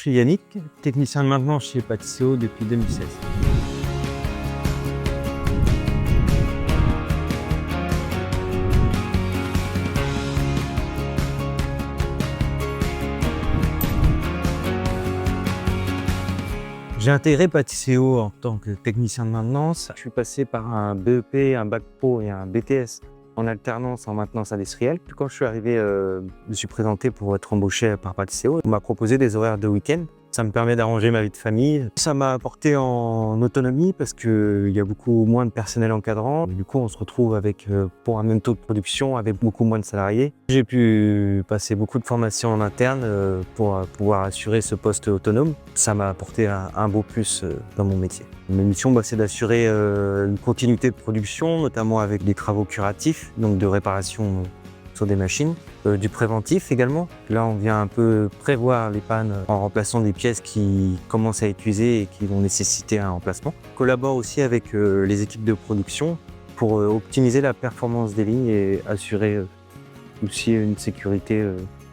suis Yannick, technicien de maintenance chez Pâtisseau depuis 2016. J'ai intégré Pâtisseau en tant que technicien de maintenance. Je suis passé par un BEP, un bac pro et un BTS en alternance en maintenance industrielle. Puis quand je suis arrivé, je me suis présenté pour être embauché par Pâtisseau. On m'a proposé des horaires de week-end. Ça me permet d'arranger ma vie de famille. Ça m'a apporté en autonomie parce qu'il y a beaucoup moins de personnel encadrant. Du coup, on se retrouve avec, pour un même taux de production, avec beaucoup moins de salariés. J'ai pu passer beaucoup de formations en interne pour pouvoir assurer ce poste autonome. Ça m'a apporté un beau plus dans mon métier. Ma mission, c'est d'assurer une continuité de production, notamment avec des travaux curatifs, donc de réparation sur des machines, du préventif également. Là, on vient un peu prévoir les pannes en remplaçant des pièces qui commencent à être usées et qui vont nécessiter un remplacement. On collabore aussi avec les équipes de production pour optimiser la performance des lignes et assurer aussi une sécurité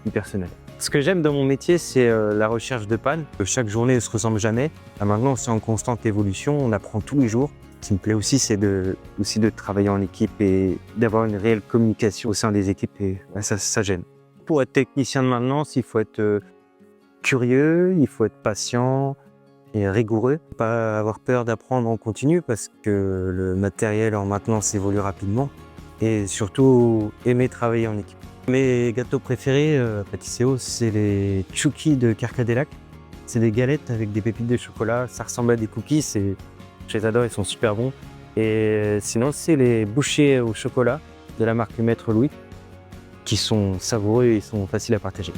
du personnel. Ce que j'aime dans mon métier, c'est la recherche de pannes. Chaque journée ne se ressemble jamais. Là, maintenant, c'est en constante évolution, on apprend tous les jours. Ce qui me plaît aussi, c'est de travailler en équipe et d'avoir une réelle communication au sein des équipes, et ça gêne. Pour être technicien de maintenance, il faut être curieux, il faut être patient et rigoureux. Pas avoir peur d'apprendre en continu parce que le matériel en maintenance évolue rapidement, et surtout aimer travailler en équipe. Mes gâteaux préférés à Pâtisseau, c'est les Chouki de Carcadélac. C'est des galettes avec des pépites de chocolat, ça ressemble à des cookies. Je les adore, ils sont super bons. Et sinon, c'est les bouchées au chocolat de la marque Maître Louis, qui sont savoureux et sont faciles à partager.